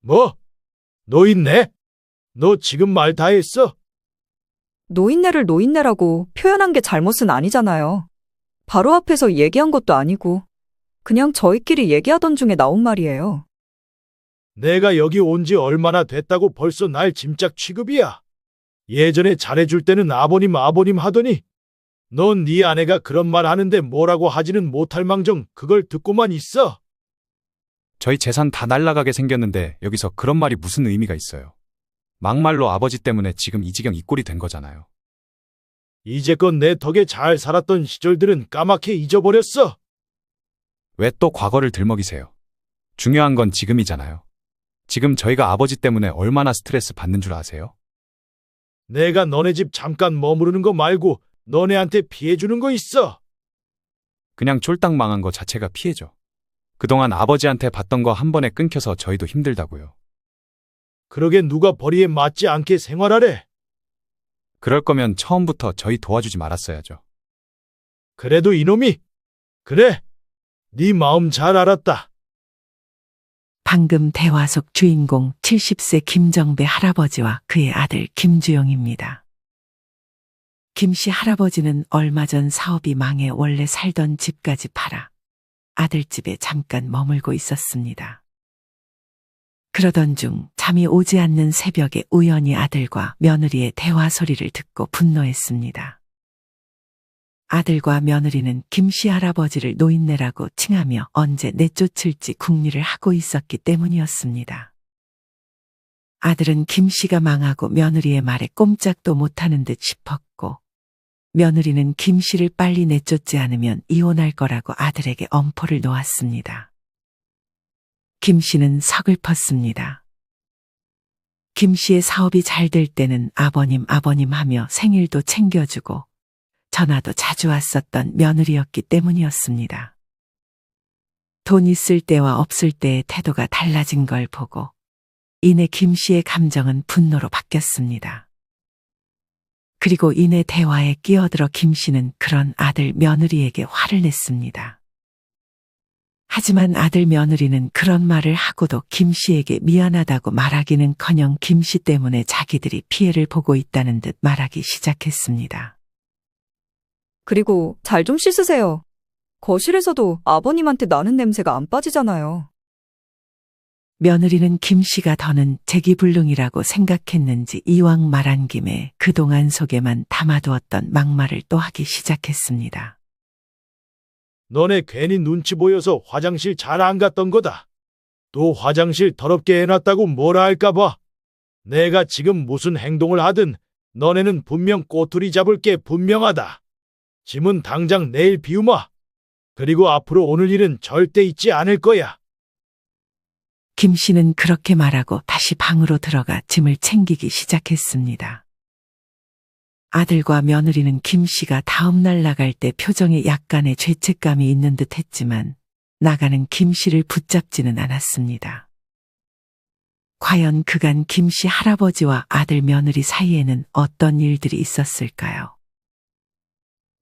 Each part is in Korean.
뭐? 노인네? 너 지금 말 다 했어? 노인네를 노인네라고 표현한 게 잘못은 아니잖아요. 바로 앞에서 얘기한 것도 아니고 그냥 저희끼리 얘기하던 중에 나온 말이에요. 내가 여기 온 지 얼마나 됐다고 벌써 날 짐짝 취급이야. 예전에 잘해줄 때는 아버님 하더니 넌 네 아내가 그런 말 하는데 뭐라고 하지는 못할 망정 그걸 듣고만 있어. 저희 재산 다 날라가게 생겼는데 여기서 그런 말이 무슨 의미가 있어요. 막말로 아버지 때문에 지금 이 지경 이 꼴이 된 거잖아요. 이제껏 내 덕에 잘 살았던 시절들은 까맣게 잊어버렸어. 왜 또 과거를 들먹이세요? 중요한 건 지금이잖아요. 지금 저희가 아버지 때문에 얼마나 스트레스 받는 줄 아세요? 내가 너네 집 잠깐 머무르는 거 말고 너네한테 피해주는 거 있어. 그냥 쫄딱 망한 거 자체가 피해죠. 그동안 아버지한테 받던 거 한 번에 끊겨서 저희도 힘들다고요. 그러게 누가 벌이에 맞지 않게 생활하래. 그럴 거면 처음부터 저희 도와주지 말았어야죠. 그래도 이놈이. 그래. 네 마음 잘 알았다. 방금 대화 속 주인공 70세 김정배 할아버지와 그의 아들 김주영입니다. 김씨 할아버지는 얼마 전 사업이 망해 원래 살던 집까지 팔아 아들 집에 잠깐 머물고 있었습니다. 그러던 중 잠이 오지 않는 새벽에 우연히 아들과 며느리의 대화 소리를 듣고 분노했습니다. 아들과 며느리는 김씨 할아버지를 노인네라고 칭하며 언제 내쫓을지 궁리를 하고 있었기 때문이었습니다. 아들은 김씨가 망하고 며느리의 말에 꼼짝도 못하는 듯 싶었고, 며느리는 김씨를 빨리 내쫓지 않으면 이혼할 거라고 아들에게 엄포를 놓았습니다. 김씨는 서글펐습니다. 김씨의 사업이 잘 될 때는 아버님 하며 생일도 챙겨주고 전화도 자주 왔었던 며느리였기 때문이었습니다. 돈 있을 때와 없을 때의 태도가 달라진 걸 보고 이내 김씨의 감정은 분노로 바뀌었습니다. 그리고 이내 대화에 끼어들어 김씨는 그런 아들 며느리에게 화를 냈습니다. 하지만 아들 며느리는 그런 말을 하고도 김씨에게 미안하다고 말하기는커녕 김씨 때문에 자기들이 피해를 보고 있다는 듯 말하기 시작했습니다. 그리고 잘 좀 씻으세요. 거실에서도 아버님한테 나는 냄새가 안 빠지잖아요. 며느리는 김씨가 더는 재기불능이라고 생각했는지 이왕 말한 김에 그동안 속에만 담아두었던 막말을 또 하기 시작했습니다. 너네 괜히 눈치 보여서 화장실 잘 안 갔던 거다. 또 화장실 더럽게 해놨다고 뭐라 할까 봐. 내가 지금 무슨 행동을 하든 너네는 분명 꼬투리 잡을 게 분명하다. 짐은 당장 내일 비우마. 그리고 앞으로 오늘 일은 절대 잊지 않을 거야. 김씨는 그렇게 말하고 다시 방으로 들어가 짐을 챙기기 시작했습니다. 아들과 며느리는 김씨가 다음날 나갈 때 표정에 약간의 죄책감이 있는 듯 했지만 나가는 김씨를 붙잡지는 않았습니다. 과연 그간 김씨 할아버지와 아들 며느리 사이에는 어떤 일들이 있었을까요?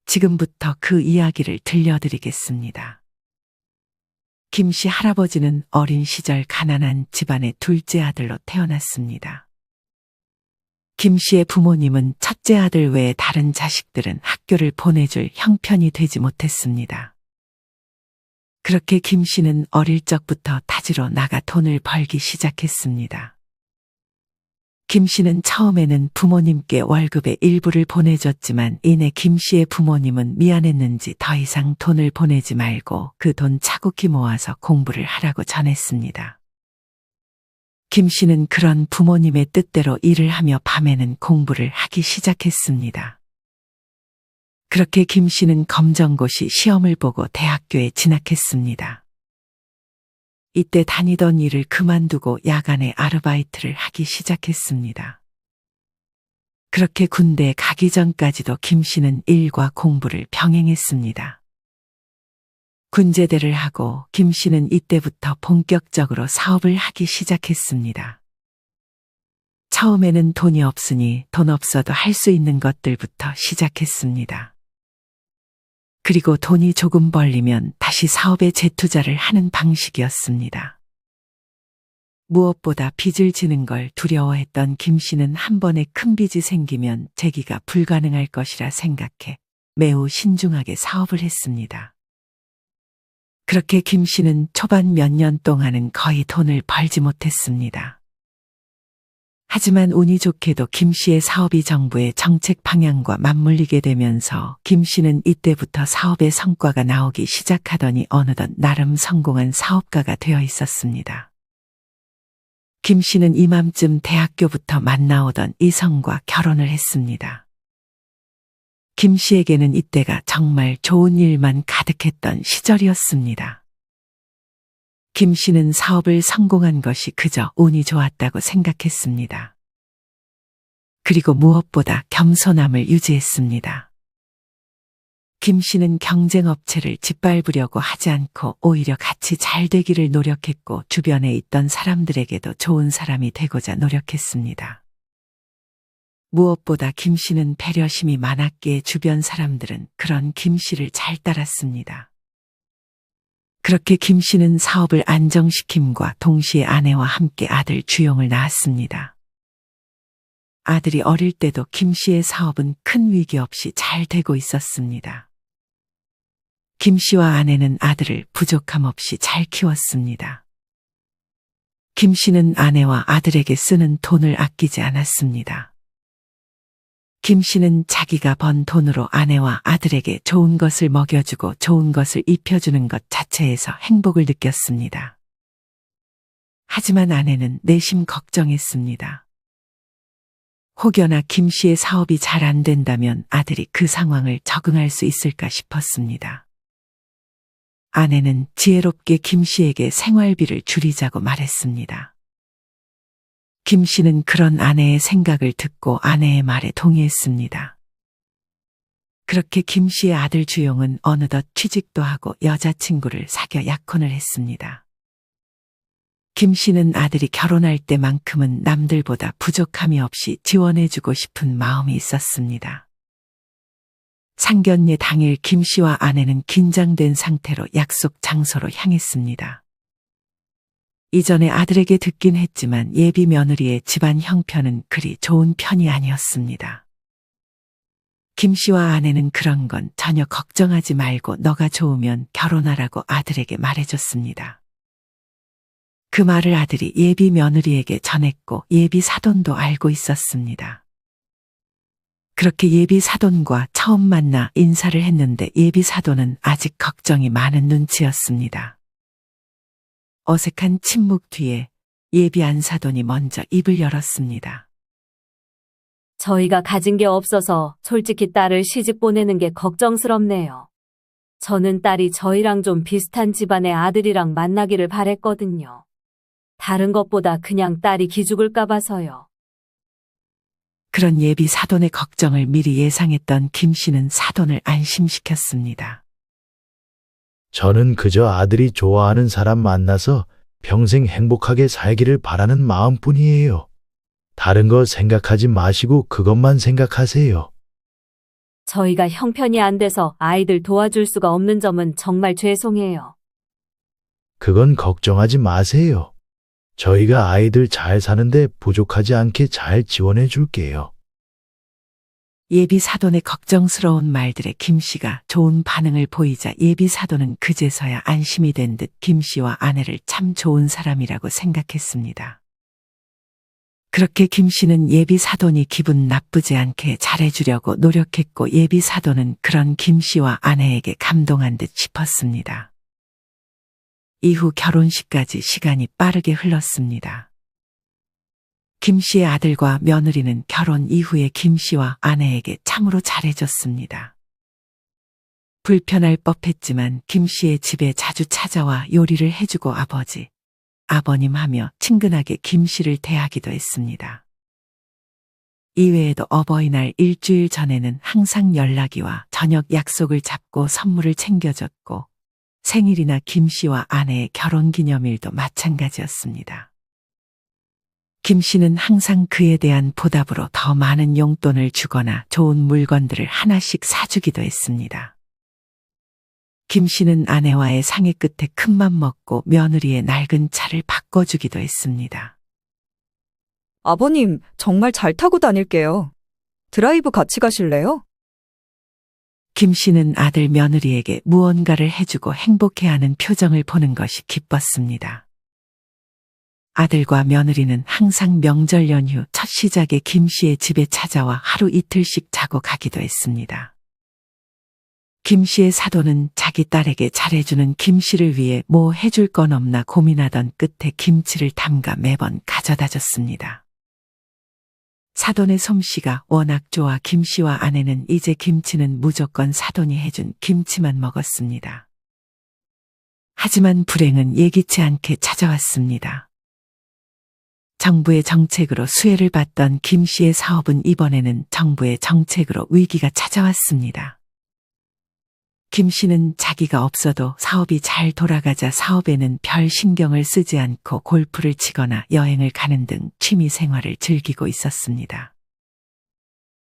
지금부터 그 이야기를 들려드리겠습니다. 김씨 할아버지는 어린 시절 가난한 집안의 둘째 아들로 태어났습니다. 김씨의 부모님은 첫째 아들 외에 다른 자식들은 학교를 보내줄 형편이 되지 못했습니다. 그렇게 김씨는 어릴 적부터 타지로 나가 돈을 벌기 시작했습니다. 김씨는 처음에는 부모님께 월급의 일부를 보내줬지만 이내 김씨의 부모님은 미안했는지 더 이상 돈을 보내지 말고 그 돈 차곡히 모아서 공부를 하라고 전했습니다. 김씨는 그런 부모님의 뜻대로 일을 하며 밤에는 공부를 하기 시작했습니다. 그렇게 김씨는 검정고시 시험을 보고 대학교에 진학했습니다. 이때 다니던 일을 그만두고 야간에 아르바이트를 하기 시작했습니다. 그렇게 군대에 가기 전까지도 김씨는 일과 공부를 병행했습니다. 군제대를 하고 김씨는 이때부터 본격적으로 사업을 하기 시작했습니다. 처음에는 돈이 없으니 돈 없어도 할 수 있는 것들부터 시작했습니다. 그리고 돈이 조금 벌리면 다시 사업에 재투자를 하는 방식이었습니다. 무엇보다 빚을 지는 걸 두려워했던 김 씨는 한 번에 큰 빚이 생기면 재기가 불가능할 것이라 생각해 매우 신중하게 사업을 했습니다. 그렇게 김 씨는 초반 몇 년 동안은 거의 돈을 벌지 못했습니다. 하지만 운이 좋게도 김 씨의 사업이 정부의 정책 방향과 맞물리게 되면서 김 씨는 이때부터 사업의 성과가 나오기 시작하더니 어느덧 나름 성공한 사업가가 되어 있었습니다. 김 씨는 이맘쯤 대학교부터 만나오던 이성과 결혼을 했습니다. 김 씨에게는 이때가 정말 좋은 일만 가득했던 시절이었습니다. 김 씨는 사업을 성공한 것이 그저 운이 좋았다고 생각했습니다. 그리고 무엇보다 겸손함을 유지했습니다. 김 씨는 경쟁업체를 짓밟으려고 하지 않고 오히려 같이 잘 되기를 노력했고 주변에 있던 사람들에게도 좋은 사람이 되고자 노력했습니다. 무엇보다 김 씨는 배려심이 많았기에 주변 사람들은 그런 김 씨를 잘 따랐습니다. 그렇게 김 씨는 사업을 안정시킴과 동시에 아내와 함께 아들 주용을 낳았습니다. 아들이 어릴 때도 김 씨의 사업은 큰 위기 없이 잘 되고 있었습니다. 김 씨와 아내는 아들을 부족함 없이 잘 키웠습니다. 김 씨는 아내와 아들에게 쓰는 돈을 아끼지 않았습니다. 김 씨는 자기가 번 돈으로 아내와 아들에게 좋은 것을 먹여주고 좋은 것을 입혀주는 것 자체에서 행복을 느꼈습니다. 하지만 아내는 내심 걱정했습니다. 혹여나 김 씨의 사업이 잘 안 된다면 아들이 그 상황을 적응할 수 있을까 싶었습니다. 아내는 지혜롭게 김 씨에게 생활비를 줄이자고 말했습니다. 김 씨는 그런 아내의 생각을 듣고 아내의 말에 동의했습니다. 그렇게 김 씨의 아들 주용은 어느덧 취직도 하고 여자친구를 사귀어 약혼을 했습니다. 김 씨는 아들이 결혼할 때만큼은 남들보다 부족함이 없이 지원해주고 싶은 마음이 있었습니다. 상견례 당일 김 씨와 아내는 긴장된 상태로 약속 장소로 향했습니다. 이전에 아들에게 듣긴 했지만 예비 며느리의 집안 형편은 그리 좋은 편이 아니었습니다. 김 씨와 아내는 그런 건 전혀 걱정하지 말고 너가 좋으면 결혼하라고 아들에게 말해줬습니다. 그 말을 아들이 예비 며느리에게 전했고 예비 사돈도 알고 있었습니다. 그렇게 예비 사돈과 처음 만나 인사를 했는데 예비 사돈은 아직 걱정이 많은 눈치였습니다. 어색한 침묵 뒤에 예비 안사돈이 먼저 입을 열었습니다. 저희가 가진 게 없어서 솔직히 딸을 시집 보내는 게 걱정스럽네요. 저는 딸이 저희랑 좀 비슷한 집안의 아들이랑 만나기를 바랬거든요. 다른 것보다 그냥 딸이 기죽을까 봐서요. 그런 예비 사돈의 걱정을 미리 예상했던 김 씨는 사돈을 안심시켰습니다. 저는 그저 아들이 좋아하는 사람 만나서 평생 행복하게 살기를 바라는 마음뿐이에요. 다른 거 생각하지 마시고 그것만 생각하세요. 저희가 형편이 안 돼서 아이들 도와줄 수가 없는 점은 정말 죄송해요. 그건 걱정하지 마세요. 저희가 아이들 잘 사는데 부족하지 않게 잘 지원해 줄게요. 예비 사돈의 걱정스러운 말들에 김 씨가 좋은 반응을 보이자 예비 사돈은 그제서야 안심이 된 듯 김 씨와 아내를 참 좋은 사람이라고 생각했습니다. 그렇게 김 씨는 예비 사돈이 기분 나쁘지 않게 잘해주려고 노력했고 예비 사돈은 그런 김 씨와 아내에게 감동한 듯 싶었습니다. 이후 결혼식까지 시간이 빠르게 흘렀습니다. 김 씨의 아들과 며느리는 결혼 이후에 김 씨와 아내에게 참으로 잘해줬습니다. 불편할 법했지만 김 씨의 집에 자주 찾아와 요리를 해주고 아버지, 아버님 하며 친근하게 김 씨를 대하기도 했습니다. 이외에도 어버이날 일주일 전에는 항상 연락이 와 저녁 약속을 잡고 선물을 챙겨줬고 생일이나 김 씨와 아내의 결혼기념일도 마찬가지였습니다. 김 씨는 항상 그에 대한 보답으로 더 많은 용돈을 주거나 좋은 물건들을 하나씩 사주기도 했습니다. 김 씨는 아내와의 상의 끝에 큰맘 먹고 며느리의 낡은 차를 바꿔주기도 했습니다. 아버님, 정말 잘 타고 다닐게요. 드라이브 같이 가실래요? 김 씨는 아들 며느리에게 무언가를 해주고 행복해하는 표정을 보는 것이 기뻤습니다. 아들과 며느리는 항상 명절 연휴 첫 시작에 김 씨의 집에 찾아와 하루 이틀씩 자고 가기도 했습니다. 김 씨의 사돈은 자기 딸에게 잘해주는 김 씨를 위해 뭐 해줄 건 없나 고민하던 끝에 김치를 담가 매번 가져다 줬습니다. 사돈의 솜씨가 워낙 좋아 김 씨와 아내는 이제 김치는 무조건 사돈이 해준 김치만 먹었습니다. 하지만 불행은 예기치 않게 찾아왔습니다. 정부의 정책으로 수혜를 받던 김 씨의 사업은 이번에는 정부의 정책으로 위기가 찾아왔습니다. 김 씨는 자기가 없어도 사업이 잘 돌아가자 사업에는 별 신경을 쓰지 않고 골프를 치거나 여행을 가는 등 취미 생활을 즐기고 있었습니다.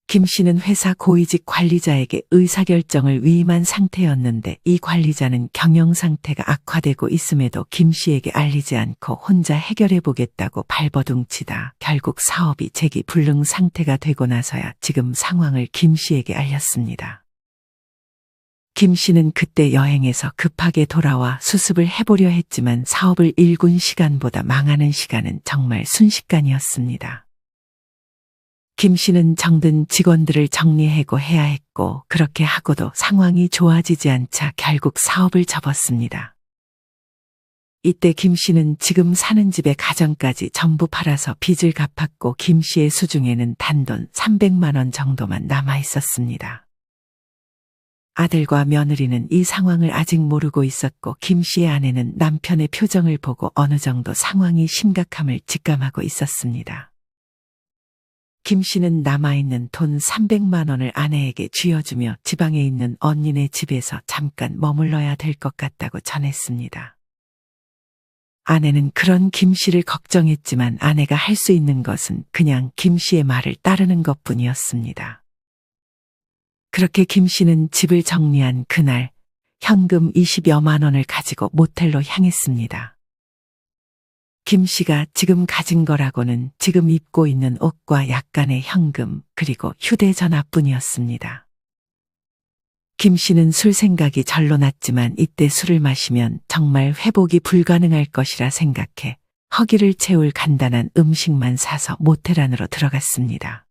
김 씨는 회사 고위직 관리자에게 의사결정을 위임한 상태였는데 이 관리자는 경영 상태가 악화되고 있음에도 김 씨에게 알리지 않고 혼자 해결해 보겠다고 발버둥치다 결국 사업이 재기불능 상태가 되고 나서야 지금 상황을 김 씨에게 알렸습니다. 김 씨는 그때 여행에서 급하게 돌아와 수습을 해보려 했지만 사업을 일군 시간보다 망하는 시간은 정말 순식간이었습니다. 김 씨는 정든 직원들을 정리하고 해야 했고 그렇게 하고도 상황이 좋아지지 않자 결국 사업을 접었습니다. 이때 김 씨는 지금 사는 집의 가전까지 전부 팔아서 빚을 갚았고 김 씨의 수중에는 단돈 300만 원 정도만 남아 있었습니다. 아들과 며느리는 이 상황을 아직 모르고 있었고 김 씨의 아내는 남편의 표정을 보고 어느 정도 상황이 심각함을 직감하고 있었습니다. 김 씨는 남아있는 돈 300만 원을 아내에게 쥐어주며 지방에 있는 언니네 집에서 잠깐 머물러야 될 것 같다고 전했습니다. 아내는 그런 김 씨를 걱정했지만 아내가 할 수 있는 것은 그냥 김 씨의 말을 따르는 것뿐이었습니다. 그렇게 김 씨는 집을 정리한 그날 현금 20여만 원을 가지고 모텔로 향했습니다. 김 씨가 지금 가진 거라고는 지금 입고 있는 옷과 약간의 현금 그리고 휴대전화뿐이었습니다. 김 씨는 술 생각이 절로 났지만 이때 술을 마시면 정말 회복이 불가능할 것이라 생각해 허기를 채울 간단한 음식만 사서 모텔 안으로 들어갔습니다.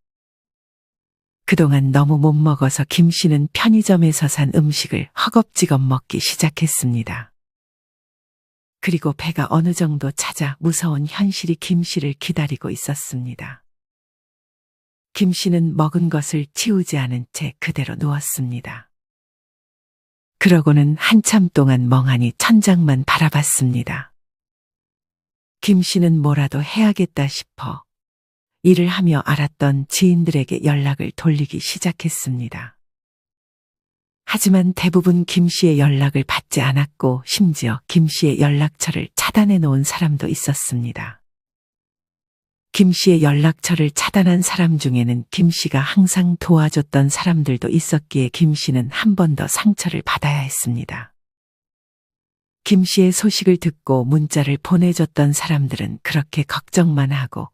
그동안 너무 못 먹어서 김 씨는 편의점에서 산 음식을 허겁지겁 먹기 시작했습니다. 그리고 배가 어느 정도 찾아 무서운 현실이 김 씨를 기다리고 있었습니다. 김 씨는 먹은 것을 치우지 않은 채 그대로 누웠습니다. 그러고는 한참 동안 멍하니 천장만 바라봤습니다. 김 씨는 뭐라도 해야겠다 싶어 일을 하며 알았던 지인들에게 연락을 돌리기 시작했습니다. 하지만 대부분 김 씨의 연락을 받지 않았고 심지어 김 씨의 연락처를 차단해 놓은 사람도 있었습니다. 김 씨의 연락처를 차단한 사람 중에는 김 씨가 항상 도와줬던 사람들도 있었기에 김 씨는 한 번 더 상처를 받아야 했습니다. 김 씨의 소식을 듣고 문자를 보내줬던 사람들은 그렇게 걱정만 하고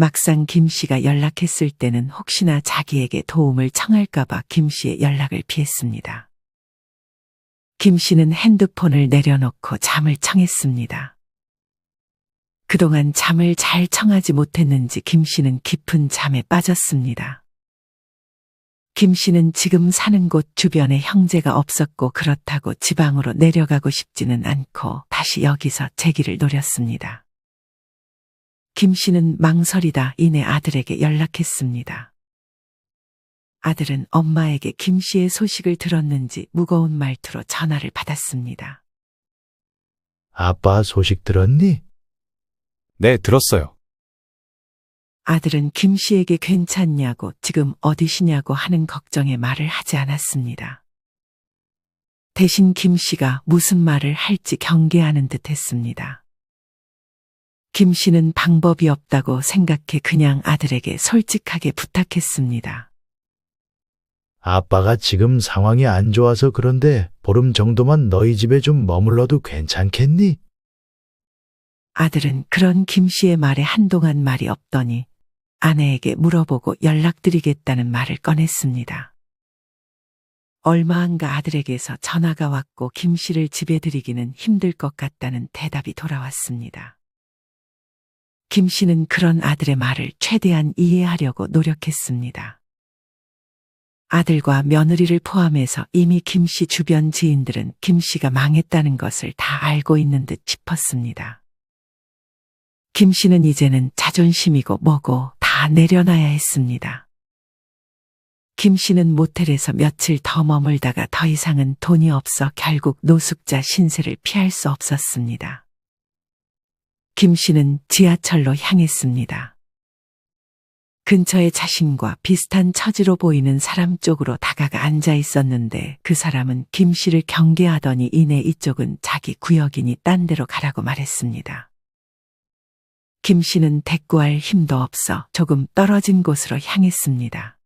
막상 김 씨가 연락했을 때는 혹시나 자기에게 도움을 청할까봐 김 씨의 연락을 피했습니다. 김 씨는 핸드폰을 내려놓고 잠을 청했습니다. 그동안 잠을 잘 청하지 못했는지 김 씨는 깊은 잠에 빠졌습니다. 김 씨는 지금 사는 곳 주변에 형제가 없었고 그렇다고 지방으로 내려가고 싶지는 않고 다시 여기서 재기를 노렸습니다. 김 씨는 망설이다 이내 아들에게 연락했습니다. 아들은 엄마에게 김 씨의 소식을 들었는지 무거운 말투로 전화를 받았습니다. 아빠 소식 들었니? 네, 들었어요. 아들은 김 씨에게 괜찮냐고 지금 어디시냐고 하는 걱정에 말을 하지 않았습니다. 대신 김 씨가 무슨 말을 할지 경계하는 듯 했습니다. 김 씨는 방법이 없다고 생각해 그냥 아들에게 솔직하게 부탁했습니다. 아빠가 지금 상황이 안 좋아서 그런데 보름 정도만 너희 집에 좀 머물러도 괜찮겠니? 아들은 그런 김 씨의 말에 한동안 말이 없더니 아내에게 물어보고 연락드리겠다는 말을 꺼냈습니다. 얼마 안가 아들에게서 전화가 왔고 김 씨를 집에 들이기는 힘들 것 같다는 대답이 돌아왔습니다. 김 씨는 그런 아들의 말을 최대한 이해하려고 노력했습니다. 아들과 며느리를 포함해서 이미 김 씨 주변 지인들은 김 씨가 망했다는 것을 다 알고 있는 듯 싶었습니다. 김 씨는 이제는 자존심이고 뭐고 다 내려놔야 했습니다. 김 씨는 모텔에서 며칠 더 머물다가 더 이상은 돈이 없어 결국 노숙자 신세를 피할 수 없었습니다. 김 씨는 지하철로 향했습니다. 근처에 자신과 비슷한 처지로 보이는 사람 쪽으로 다가가 앉아 있었는데 그 사람은 김 씨를 경계하더니 이내 이쪽은 자기 구역이니 딴 데로 가라고 말했습니다. 김 씨는 대꾸할 힘도 없어 조금 떨어진 곳으로 향했습니다.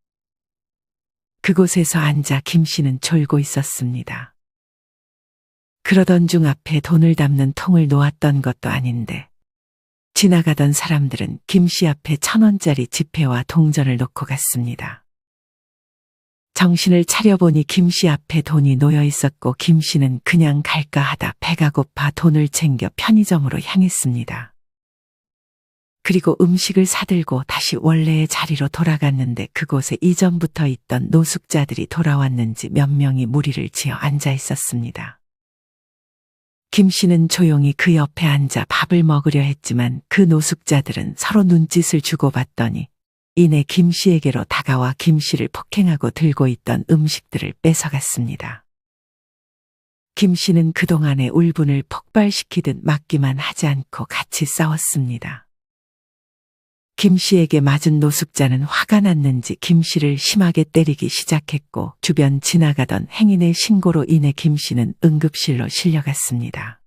그곳에서 앉아 김 씨는 졸고 있었습니다. 그러던 중 앞에 돈을 담는 통을 놓았던 것도 아닌데 지나가던 사람들은 김 씨 앞에 1,000원짜리 지폐와 동전을 놓고 갔습니다. 정신을 차려보니 김 씨 앞에 돈이 놓여 있었고 김 씨는 그냥 갈까 하다 배가 고파 돈을 챙겨 편의점으로 향했습니다. 그리고 음식을 사들고 다시 원래의 자리로 돌아갔는데 그곳에 이전부터 있던 노숙자들이 돌아왔는지 몇 명이 무리를 지어 앉아 있었습니다. 김 씨는 조용히 그 옆에 앉아 밥을 먹으려 했지만 그 노숙자들은 서로 눈짓을 주고받더니 이내 김 씨에게로 다가와 김 씨를 폭행하고 들고 있던 음식들을 뺏어갔습니다. 김 씨는 그동안의 울분을 폭발시키듯 막기만 하지 않고 같이 싸웠습니다. 김 씨에게 맞은 노숙자는 화가 났는지 김 씨를 심하게 때리기 시작했고 주변 지나가던 행인의 신고로 인해 김 씨는 응급실로 실려갔습니다.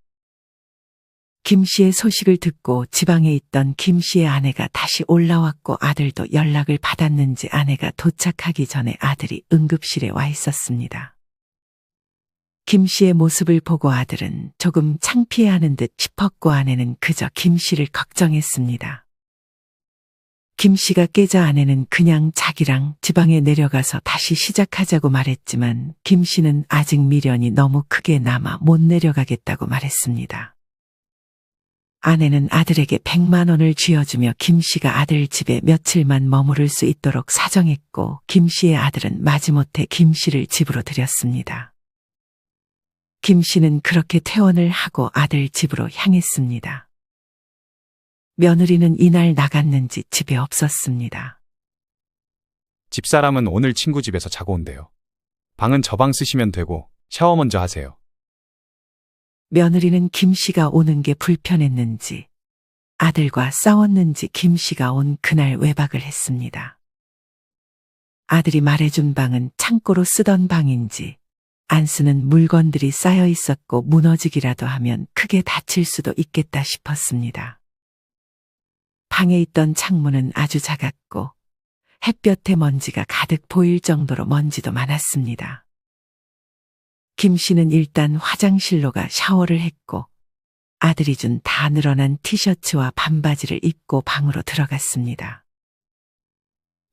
김 씨의 소식을 듣고 지방에 있던 김 씨의 아내가 다시 올라왔고 아들도 연락을 받았는지 아내가 도착하기 전에 아들이 응급실에 와 있었습니다. 김 씨의 모습을 보고 아들은 조금 창피해하는 듯 싶었고 아내는 그저 김 씨를 걱정했습니다. 김 씨가 깨자 아내는 그냥 자기랑 지방에 내려가서 다시 시작하자고 말했지만 김 씨는 아직 미련이 너무 크게 남아 못 내려가겠다고 말했습니다. 아내는 아들에게 100만 원을 쥐어주며 김 씨가 아들 집에 며칠만 머무를 수 있도록 사정했고 김 씨의 아들은 마지못해 김 씨를 집으로 들였습니다. 김 씨는 그렇게 퇴원을 하고 아들 집으로 향했습니다. 며느리는 이날 나갔는지 집에 없었습니다. 집사람은 오늘 친구 집에서 자고 온대요. 방은 저 방 쓰시면 되고 샤워 먼저 하세요. 며느리는 김 씨가 오는 게 불편했는지 아들과 싸웠는지 김 씨가 온 그날 외박을 했습니다. 아들이 말해준 방은 창고로 쓰던 방인지 안 쓰는 물건들이 쌓여 있었고 무너지기라도 하면 크게 다칠 수도 있겠다 싶었습니다. 방에 있던 창문은 아주 작았고 햇볕에 먼지가 가득 보일 정도로 먼지도 많았습니다. 김 씨는 일단 화장실로 가 샤워를 했고 아들이 준 다 늘어난 티셔츠와 반바지를 입고 방으로 들어갔습니다.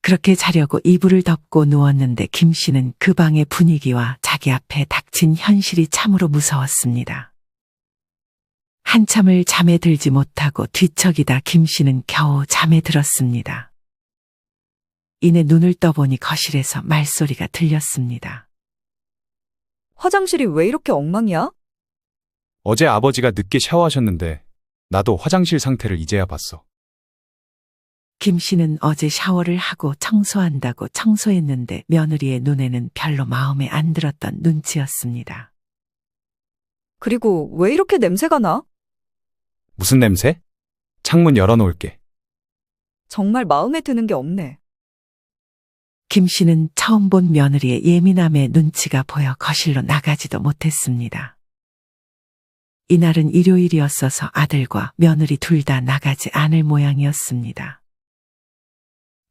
그렇게 자려고 이불을 덮고 누웠는데 김 씨는 그 방의 분위기와 자기 앞에 닥친 현실이 참으로 무서웠습니다. 한참을 잠에 들지 못하고 뒤척이다 김 씨는 겨우 잠에 들었습니다. 이내 눈을 떠보니 거실에서 말소리가 들렸습니다. 화장실이 왜 이렇게 엉망이야? 어제 아버지가 늦게 샤워하셨는데 나도 화장실 상태를 이제야 봤어. 김 씨는 어제 샤워를 하고 청소한다고 청소했는데 며느리의 눈에는 별로 마음에 안 들었던 눈치였습니다. 그리고 왜 이렇게 냄새가 나? 무슨 냄새? 창문 열어놓을게. 정말 마음에 드는 게 없네. 김 씨는 처음 본 며느리의 예민함에 눈치가 보여 거실로 나가지도 못했습니다. 이날은 일요일이었어서 아들과 며느리 둘 다 나가지 않을 모양이었습니다.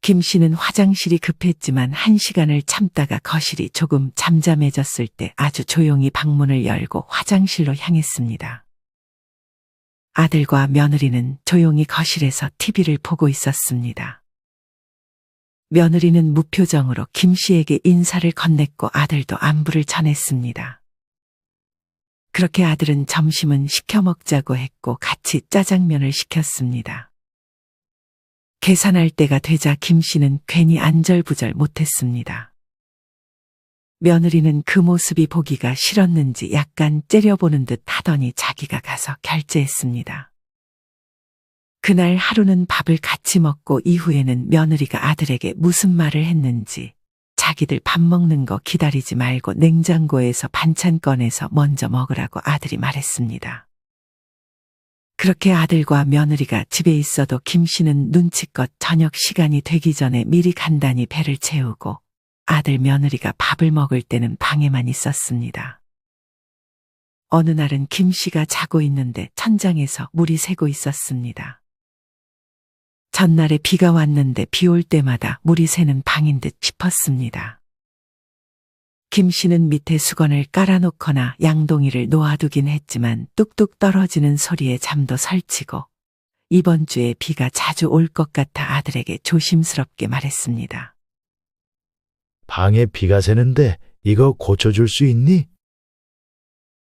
김 씨는 화장실이 급했지만 1시간을 참다가 거실이 조금 잠잠해졌을 때 아주 조용히 방문을 열고 화장실로 향했습니다. 아들과 며느리는 조용히 거실에서 TV를 보고 있었습니다. 며느리는 무표정으로 김 씨에게 인사를 건넸고 아들도 안부를 전했습니다. 그렇게 아들은 점심은 시켜 먹자고 했고 같이 짜장면을 시켰습니다. 계산할 때가 되자 김 씨는 괜히 안절부절 못했습니다. 며느리는 그 모습이 보기가 싫었는지 약간 째려보는 듯 하더니 자기가 가서 결제했습니다. 그날 하루는 밥을 같이 먹고 이후에는 며느리가 아들에게 무슨 말을 했는지 자기들 밥 먹는 거 기다리지 말고 냉장고에서 반찬 꺼내서 먼저 먹으라고 아들이 말했습니다. 그렇게 아들과 며느리가 집에 있어도 김 씨는 눈치껏 저녁 시간이 되기 전에 미리 간단히 배를 채우고 아들 며느리가 밥을 먹을 때는 방에만 있었습니다. 어느 날은 김 씨가 자고 있는데 천장에서 물이 새고 있었습니다. 전날에 비가 왔는데 비 올 때마다 물이 새는 방인 듯 싶었습니다. 김 씨는 밑에 수건을 깔아놓거나 양동이를 놓아두긴 했지만 뚝뚝 떨어지는 소리에 잠도 설치고 이번 주에 비가 자주 올 것 같아 아들에게 조심스럽게 말했습니다. 방에 비가 새는데 이거 고쳐줄 수 있니?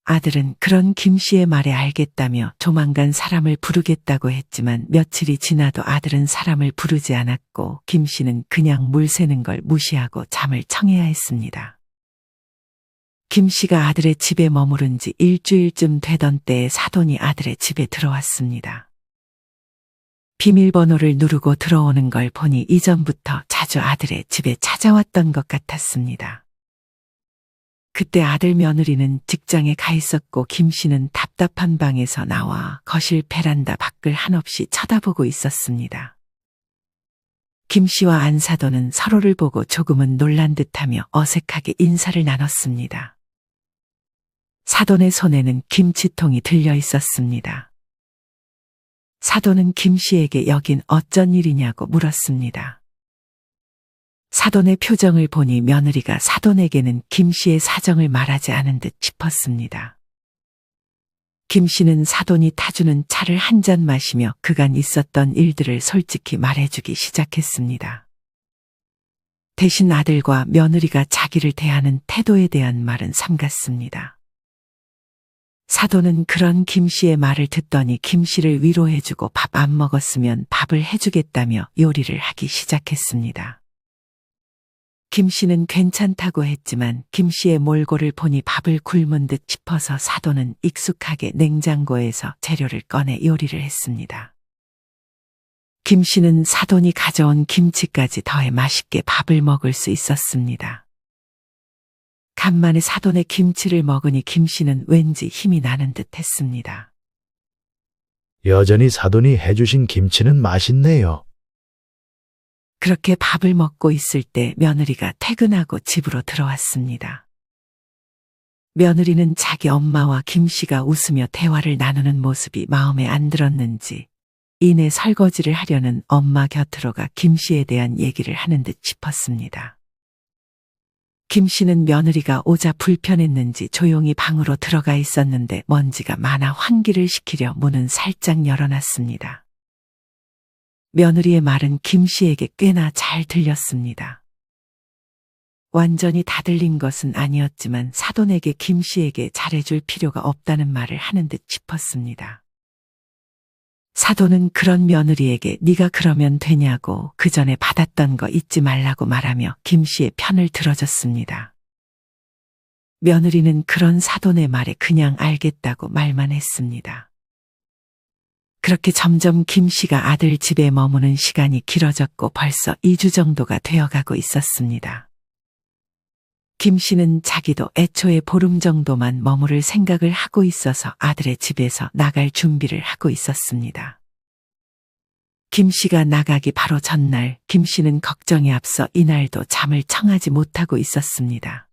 아들은 그런 김 씨의 말에 알겠다며 조만간 사람을 부르겠다고 했지만 며칠이 지나도 아들은 사람을 부르지 않았고 김 씨는 그냥 물 새는 걸 무시하고 잠을 청해야 했습니다. 김 씨가 아들의 집에 머무른 지 일주일쯤 되던 때에 사돈이 아들의 집에 들어왔습니다. 비밀번호를 누르고 들어오는 걸 보니 이전부터 자주 아들의 집에 찾아왔던 것 같았습니다. 그때 아들 며느리는 직장에 가 있었고 김 씨는 답답한 방에서 나와 거실 베란다 밖을 한없이 쳐다보고 있었습니다. 김 씨와 안 사돈은 서로를 보고 조금은 놀란 듯하며 어색하게 인사를 나눴습니다. 사돈의 손에는 김치통이 들려 있었습니다. 사돈은 김 씨에게 여긴 어쩐 일이냐고 물었습니다. 사돈의 표정을 보니 며느리가 사돈에게는 김 씨의 사정을 말하지 않은 듯 싶었습니다. 김 씨는 사돈이 타주는 차를 한 잔 마시며 그간 있었던 일들을 솔직히 말해주기 시작했습니다. 대신 아들과 며느리가 자기를 대하는 태도에 대한 말은 삼갔습니다. 사돈은 그런 김 씨의 말을 듣더니 김 씨를 위로해주고 밥 안 먹었으면 밥을 해주겠다며 요리를 하기 시작했습니다. 김 씨는 괜찮다고 했지만 김 씨의 몰골을 보니 밥을 굶은 듯 싶어서 사돈은 익숙하게 냉장고에서 재료를 꺼내 요리를 했습니다. 김 씨는 사돈이 가져온 김치까지 더해 맛있게 밥을 먹을 수 있었습니다. 간만에 사돈의 김치를 먹으니 김 씨는 왠지 힘이 나는 듯 했습니다. 여전히 사돈이 해주신 김치는 맛있네요. 그렇게 밥을 먹고 있을 때 며느리가 퇴근하고 집으로 들어왔습니다. 며느리는 자기 엄마와 김 씨가 웃으며 대화를 나누는 모습이 마음에 안 들었는지 이내 설거지를 하려는 엄마 곁으로 가 김 씨에 대한 얘기를 하는 듯 싶었습니다. 김 씨는 며느리가 오자 불편했는지 조용히 방으로 들어가 있었는데 먼지가 많아 환기를 시키려 문은 살짝 열어놨습니다. 며느리의 말은 김 씨에게 꽤나 잘 들렸습니다. 완전히 다 들린 것은 아니었지만 사돈에게 김 씨에게 잘해줄 필요가 없다는 말을 하는 듯 싶었습니다. 사돈은 그런 며느리에게 네가 그러면 되냐고 그 전에 받았던 거 잊지 말라고 말하며 김 씨의 편을 들어줬습니다. 며느리는 그런 사돈의 말에 그냥 알겠다고 말만 했습니다. 그렇게 점점 김 씨가 아들 집에 머무는 시간이 길어졌고 벌써 2주 정도가 되어가고 있었습니다. 김 씨는 자기도 애초에 보름 정도만 머무를 생각을 하고 있어서 아들의 집에서 나갈 준비를 하고 있었습니다. 김 씨가 나가기 바로 전날 김 씨는 걱정에 앞서 이날도 잠을 청하지 못하고 있었습니다.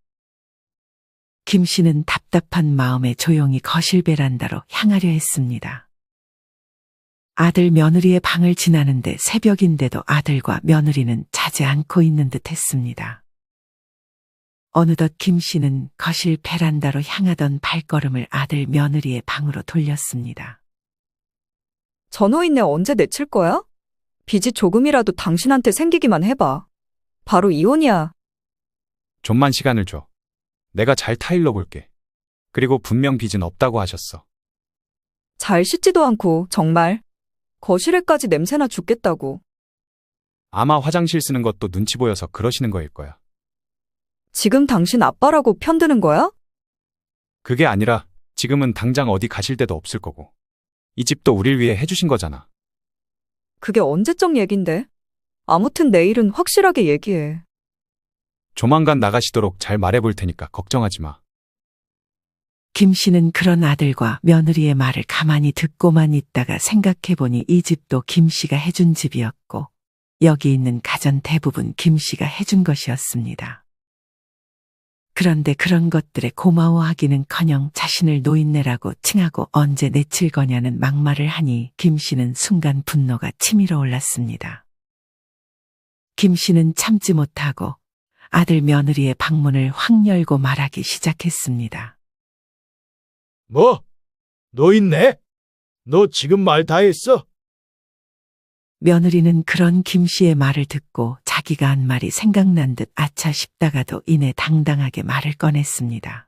김 씨는 답답한 마음에 조용히 거실 베란다로 향하려 했습니다. 아들 며느리의 방을 지나는데 새벽인데도 아들과 며느리는 자지 않고 있는 듯 했습니다. 어느덧 김 씨는 거실 베란다로 향하던 발걸음을 아들 며느리의 방으로 돌렸습니다. 저 노인네 언제 내칠 거야? 빚이 조금이라도 당신한테 생기기만 해봐. 바로 이혼이야. 좀만 시간을 줘. 내가 잘 타일러 볼게. 그리고 분명 빚은 없다고 하셨어. 잘 씻지도 않고 정말 거실에까지 냄새나 죽겠다고. 아마 화장실 쓰는 것도 눈치 보여서 그러시는 거일 거야. 지금 당신 아빠라고 편드는 거야? 그게 아니라 지금은 당장 어디 가실 데도 없을 거고. 이 집도 우릴 위해 해주신 거잖아. 그게 언제적 얘긴데? 아무튼 내일은 확실하게 얘기해. 조만간 나가시도록 잘 말해볼 테니까 걱정하지 마. 김 씨는 그런 아들과 며느리의 말을 가만히 듣고만 있다가 생각해보니 이 집도 김 씨가 해준 집이었고 여기 있는 가전 대부분 김 씨가 해준 것이었습니다. 그런데 그런 것들에 고마워하기는커녕 자신을 노인네라고 칭하고 언제 내칠 거냐는 막말을 하니 김 씨는 순간 분노가 치밀어 올랐습니다. 김 씨는 참지 못하고 아들 며느리의 방문을 확 열고 말하기 시작했습니다. 뭐? 노인네? 너 지금 말 다 했어? 며느리는 그런 김 씨의 말을 듣고 자기가 한 말이 생각난 듯 아차 싶다가도 이내 당당하게 말을 꺼냈습니다.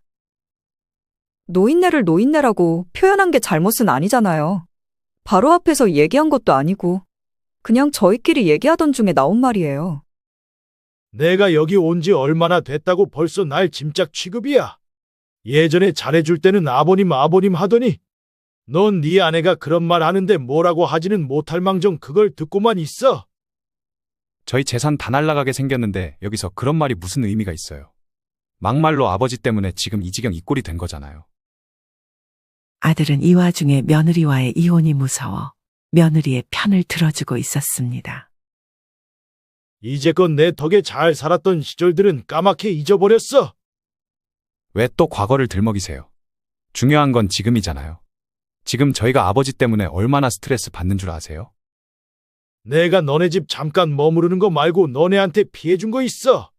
노인네를 노인네라고 표현한 게 잘못은 아니잖아요. 바로 앞에서 얘기한 것도 아니고 그냥 저희끼리 얘기하던 중에 나온 말이에요. 내가 여기 온 지 얼마나 됐다고 벌써 날 짐짝 취급이야. 예전에 잘해줄 때는 아버님 하더니 넌 네 아내가 그런 말 하는데 뭐라고 하지는 못할 망정 그걸 듣고만 있어. 저희 재산 다 날라가게 생겼는데 여기서 그런 말이 무슨 의미가 있어요. 막말로 아버지 때문에 지금 이 지경 이 꼴이 된 거잖아요. 아들은 이 와중에 며느리와의 이혼이 무서워 며느리의 편을 들어주고 있었습니다. 이제껏 내 덕에 잘 살았던 시절들은 까맣게 잊어버렸어. 왜 또 과거를 들먹이세요? 중요한 건 지금이잖아요. 지금 저희가 아버지 때문에 얼마나 스트레스 받는 줄 아세요? 내가 너네 집 잠깐 머무르는 거 말고 너네한테 피해준 거 있어.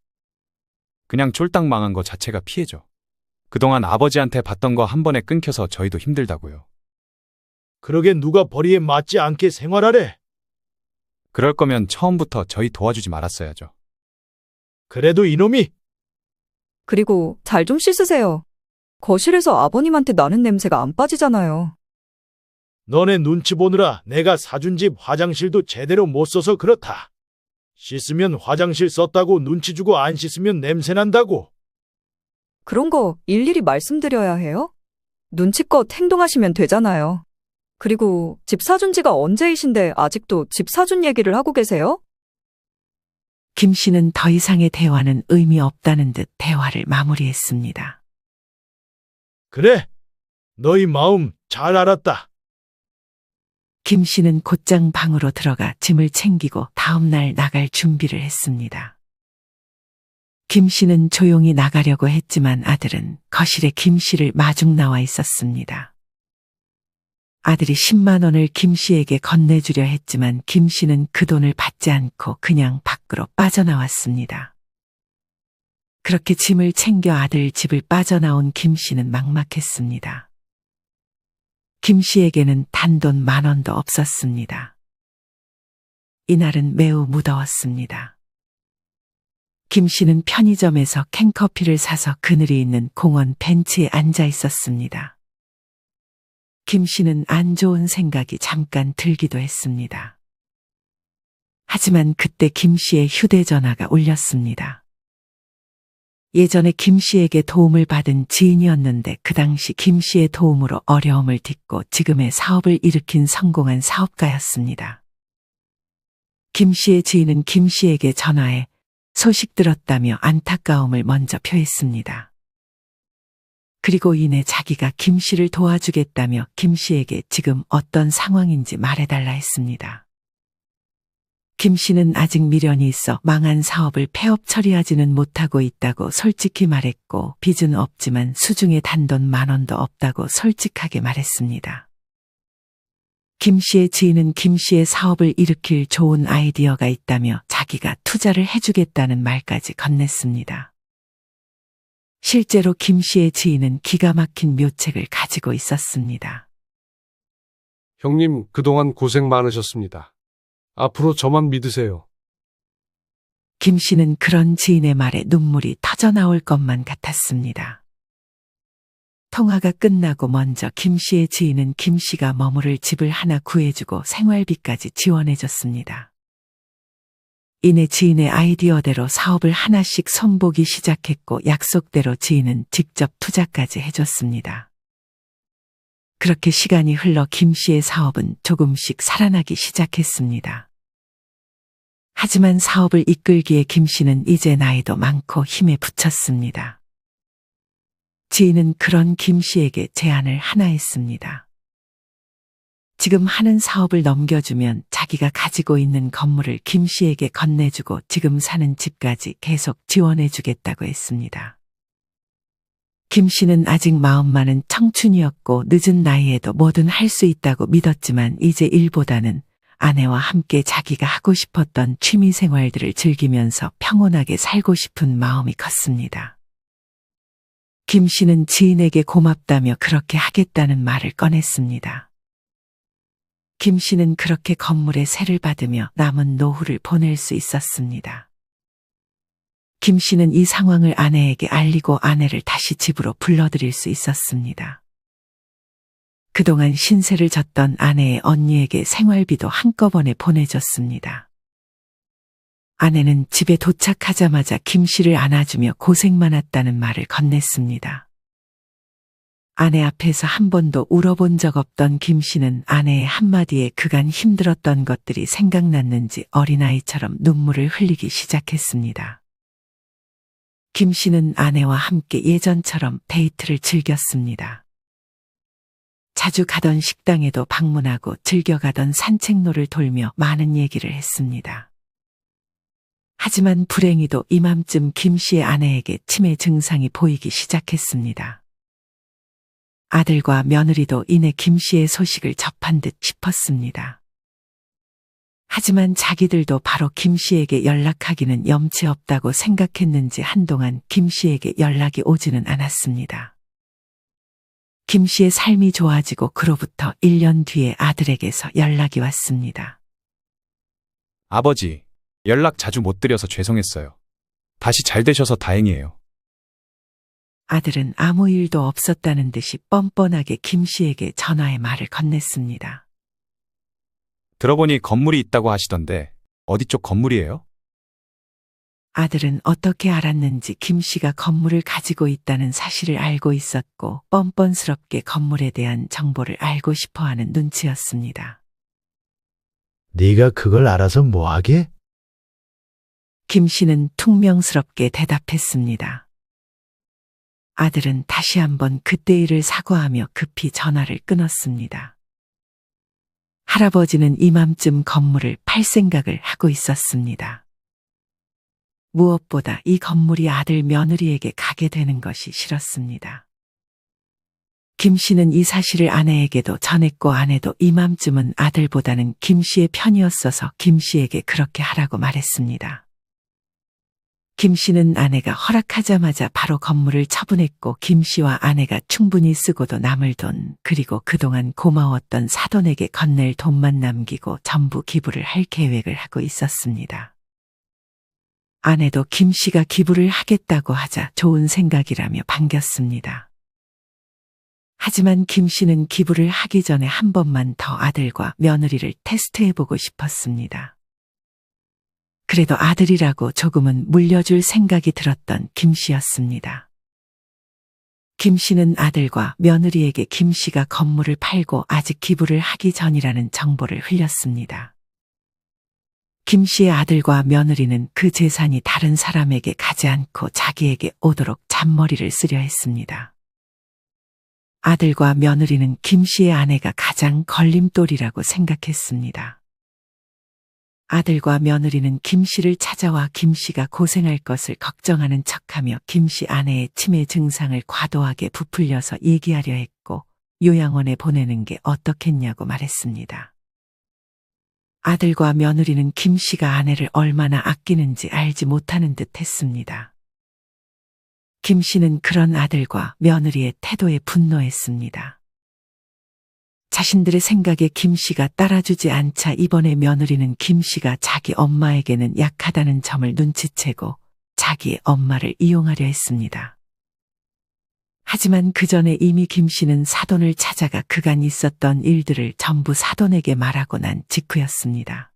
그냥 쫄딱 망한 거 자체가 피해죠. 그동안 아버지한테 받던 거 한 번에 끊겨서 저희도 힘들다고요. 그러게 누가 벌이에 맞지 않게 생활하래. 그럴 거면 처음부터 저희 도와주지 말았어야죠. 그래도 이놈이 그리고 잘 좀 씻으세요. 거실에서 아버님한테 나는 냄새가 안 빠지잖아요. 너네 눈치 보느라 내가 사준 집 화장실도 제대로 못 써서 그렇다. 씻으면 화장실 썼다고 눈치 주고 안 씻으면 냄새 난다고. 그런 거 일일이 말씀드려야 해요? 눈치껏 행동하시면 되잖아요. 그리고 집 사준 지가 언제이신데 아직도 집 사준 얘기를 하고 계세요? 김 씨는 더 이상의 대화는 의미 없다는 듯 대화를 마무리했습니다. 그래, 너희 마음 잘 알았다. 김 씨는 곧장 방으로 들어가 짐을 챙기고 다음날 나갈 준비를 했습니다. 김 씨는 조용히 나가려고 했지만 아들은 거실에 김 씨를 마중 나와 있었습니다. 아들이 10만 원을 김 씨에게 건네주려 했지만 김 씨는 그 돈을 받지 않고 그냥 밖으로 빠져나왔습니다. 그렇게 짐을 챙겨 아들 집을 빠져나온 김 씨는 막막했습니다. 김 씨에게는 단돈 10,000원도 없었습니다. 이날은 매우 무더웠습니다. 김 씨는 편의점에서 캔커피를 사서 그늘이 있는 공원 벤치에 앉아 있었습니다. 김 씨는 안 좋은 생각이 잠깐 들기도 했습니다. 하지만 그때 김 씨의 휴대전화가 울렸습니다. 예전에 김 씨에게 도움을 받은 지인이었는데 그 당시 김 씨의 도움으로 어려움을 딛고 지금의 사업을 일으킨 성공한 사업가였습니다. 김 씨의 지인은 김 씨에게 전화해 소식 들었다며 안타까움을 먼저 표했습니다. 그리고 이내 자기가 김 씨를 도와주겠다며 김 씨에게 지금 어떤 상황인지 말해달라 했습니다. 김 씨는 아직 미련이 있어 망한 사업을 폐업 처리하지는 못하고 있다고 솔직히 말했고 빚은 없지만 수중에 단돈 10,000원도 없다고 솔직하게 말했습니다. 김 씨의 지인은 김 씨의 사업을 일으킬 좋은 아이디어가 있다며 자기가 투자를 해주겠다는 말까지 건넸습니다. 실제로 김 씨의 지인은 기가 막힌 묘책을 가지고 있었습니다. 형님, 그동안 고생 많으셨습니다. 앞으로 저만 믿으세요. 김 씨는 그런 지인의 말에 눈물이 터져 나올 것만 같았습니다. 통화가 끝나고 먼저 김 씨의 지인은 김 씨가 머무를 집을 하나 구해주고 생활비까지 지원해줬습니다. 이내 지인의 아이디어대로 사업을 하나씩 손보기 시작했고 약속대로 지인은 직접 투자까지 해줬습니다. 그렇게 시간이 흘러 김 씨의 사업은 조금씩 살아나기 시작했습니다. 하지만 사업을 이끌기에 김 씨는 이제 나이도 많고 힘에 부쳤습니다. 지인은 그런 김 씨에게 제안을 하나 했습니다. 지금 하는 사업을 넘겨주면 자기가 가지고 있는 건물을 김 씨에게 건네주고 지금 사는 집까지 계속 지원해주겠다고 했습니다. 김 씨는 아직 마음만은 청춘이었고 늦은 나이에도 뭐든 할 수 있다고 믿었지만 이제 일보다는 아내와 함께 자기가 하고 싶었던 취미 생활들을 즐기면서 평온하게 살고 싶은 마음이 컸습니다. 김 씨는 지인에게 고맙다며 그렇게 하겠다는 말을 꺼냈습니다. 김 씨는 그렇게 건물에 세를 받으며 남은 노후를 보낼 수 있었습니다. 김 씨는 이 상황을 아내에게 알리고 아내를 다시 집으로 불러들일 수 있었습니다. 그동안 신세를 졌던 아내의 언니에게 생활비도 한꺼번에 보내줬습니다. 아내는 집에 도착하자마자 김 씨를 안아주며 고생 많았다는 말을 건넸습니다. 아내 앞에서 한 번도 울어본 적 없던 김 씨는 아내의 한마디에 그간 힘들었던 것들이 생각났는지 어린아이처럼 눈물을 흘리기 시작했습니다. 김 씨는 아내와 함께 예전처럼 데이트를 즐겼습니다. 자주 가던 식당에도 방문하고 즐겨가던 산책로를 돌며 많은 얘기를 했습니다. 하지만 불행히도 이맘쯤 김 씨의 아내에게 치매 증상이 보이기 시작했습니다. 아들과 며느리도 이내 김 씨의 소식을 접한 듯 싶었습니다. 하지만 자기들도 바로 김 씨에게 연락하기는 염치 없다고 생각했는지 한동안 김 씨에게 연락이 오지는 않았습니다. 김 씨의 삶이 좋아지고 그로부터 1년 뒤에 아들에게서 연락이 왔습니다. 아버지, 연락 자주 못 드려서 죄송했어요. 다시 잘 되셔서 다행이에요. 아들은 아무 일도 없었다는 듯이 뻔뻔하게 김 씨에게 전화의 말을 건넸습니다. 들어보니 건물이 있다고 하시던데 어디 쪽 건물이에요? 아들은 어떻게 알았는지 김 씨가 건물을 가지고 있다는 사실을 알고 있었고 뻔뻔스럽게 건물에 대한 정보를 알고 싶어하는 눈치였습니다. 네가 그걸 알아서 뭐하게? 김 씨는 퉁명스럽게 대답했습니다. 아들은 다시 한번 그때 일을 사과하며 급히 전화를 끊었습니다. 할아버지는 이맘쯤 건물을 팔 생각을 하고 있었습니다. 무엇보다 이 건물이 아들 며느리에게 가게 되는 것이 싫었습니다. 김 씨는 이 사실을 아내에게도 전했고 아내도 이맘쯤은 아들보다는 김 씨의 편이었어서 김 씨에게 그렇게 하라고 말했습니다. 김 씨는 아내가 허락하자마자 바로 건물을 처분했고 김 씨와 아내가 충분히 쓰고도 남을 돈 그리고 그동안 고마웠던 사돈에게 건넬 돈만 남기고 전부 기부를 할 계획을 하고 있었습니다. 아내도 김 씨가 기부를 하겠다고 하자 좋은 생각이라며 반겼습니다. 하지만 김 씨는 기부를 하기 전에 한 번만 더 아들과 며느리를 테스트해보고 싶었습니다. 그래도 아들이라고 조금은 물려줄 생각이 들었던 김 씨였습니다. 김 씨는 아들과 며느리에게 김 씨가 건물을 팔고 아직 기부를 하기 전이라는 정보를 흘렸습니다. 김 씨의 아들과 며느리는 그 재산이 다른 사람에게 가지 않고 자기에게 오도록 잔머리를 쓰려 했습니다. 아들과 며느리는 김 씨의 아내가 가장 걸림돌이라고 생각했습니다. 아들과 며느리는 김 씨를 찾아와 김 씨가 고생할 것을 걱정하는 척하며 김 씨 아내의 치매 증상을 과도하게 부풀려서 얘기하려 했고 요양원에 보내는 게 어떻겠냐고 말했습니다. 아들과 며느리는 김 씨가 아내를 얼마나 아끼는지 알지 못하는 듯 했습니다. 김 씨는 그런 아들과 며느리의 태도에 분노했습니다. 자신들의 생각에 김 씨가 따라주지 않자 이번에 며느리는 김 씨가 자기 엄마에게는 약하다는 점을 눈치채고 자기의 엄마를 이용하려 했습니다. 하지만 그 전에 이미 김 씨는 사돈을 찾아가 그간 있었던 일들을 전부 사돈에게 말하고 난 직후였습니다.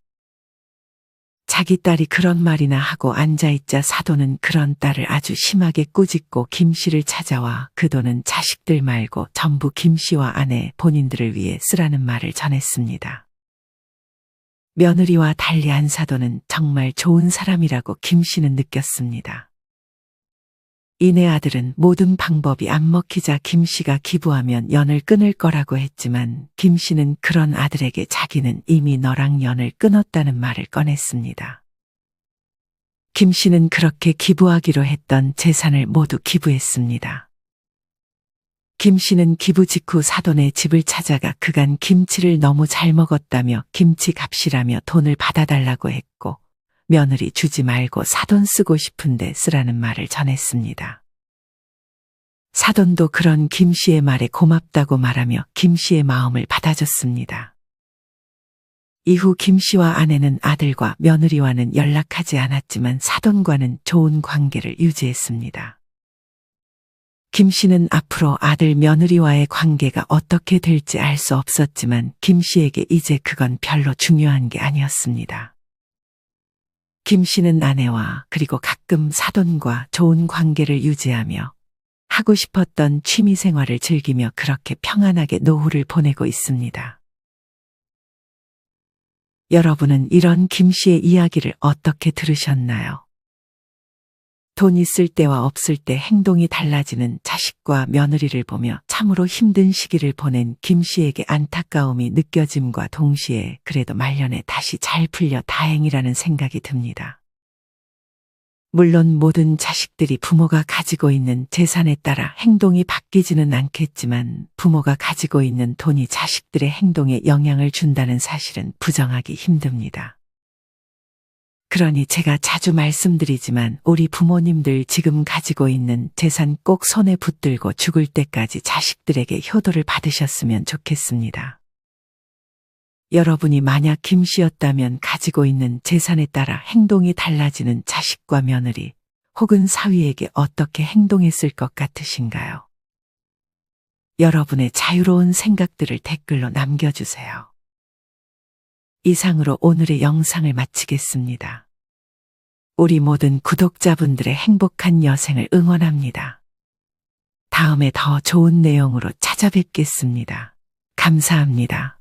자기 딸이 그런 말이나 하고 앉아있자 사돈은 그런 딸을 아주 심하게 꾸짖고 김 씨를 찾아와 그 돈은 자식들 말고 전부 김 씨와 아내 본인들을 위해 쓰라는 말을 전했습니다. 며느리와 달리 안 사돈은 정말 좋은 사람이라고 김 씨는 느꼈습니다. 이내 아들은 모든 방법이 안 먹히자 김 씨가 기부하면 연을 끊을 거라고 했지만 김 씨는 그런 아들에게 자기는 이미 너랑 연을 끊었다는 말을 꺼냈습니다. 김 씨는 그렇게 기부하기로 했던 재산을 모두 기부했습니다. 김 씨는 기부 직후 사돈의 집을 찾아가 그간 김치를 너무 잘 먹었다며 김치 값이라며 돈을 받아달라고 했고 며느리 주지 말고 사돈 쓰고 싶은데 쓰라는 말을 전했습니다. 사돈도 그런 김 씨의 말에 고맙다고 말하며 김 씨의 마음을 받아줬습니다. 이후 김 씨와 아내는 아들과 며느리와는 연락하지 않았지만 사돈과는 좋은 관계를 유지했습니다. 김 씨는 앞으로 아들 며느리와의 관계가 어떻게 될지 알 수 없었지만 김 씨에게 이제 그건 별로 중요한 게 아니었습니다. 김 씨는 아내와 그리고 가끔 사돈과 좋은 관계를 유지하며 하고 싶었던 취미 생활을 즐기며 그렇게 평안하게 노후를 보내고 있습니다. 여러분은 이런 김 씨의 이야기를 어떻게 들으셨나요? 돈 있을 때와 없을 때 행동이 달라지는 자식과 며느리를 보며 참으로 힘든 시기를 보낸 김 씨에게 안타까움이 느껴짐과 동시에 그래도 말년에 다시 잘 풀려 다행이라는 생각이 듭니다. 물론 모든 자식들이 부모가 가지고 있는 재산에 따라 행동이 바뀌지는 않겠지만 부모가 가지고 있는 돈이 자식들의 행동에 영향을 준다는 사실은 부정하기 힘듭니다. 그러니 제가 자주 말씀드리지만 우리 부모님들 지금 가지고 있는 재산 꼭 손에 붙들고 죽을 때까지 자식들에게 효도를 받으셨으면 좋겠습니다. 여러분이 만약 김 씨였다면 가지고 있는 재산에 따라 행동이 달라지는 자식과 며느리 혹은 사위에게 어떻게 행동했을 것 같으신가요? 여러분의 자유로운 생각들을 댓글로 남겨주세요. 이상으로 오늘의 영상을 마치겠습니다. 우리 모든 구독자분들의 행복한 여생을 응원합니다. 다음에 더 좋은 내용으로 찾아뵙겠습니다. 감사합니다.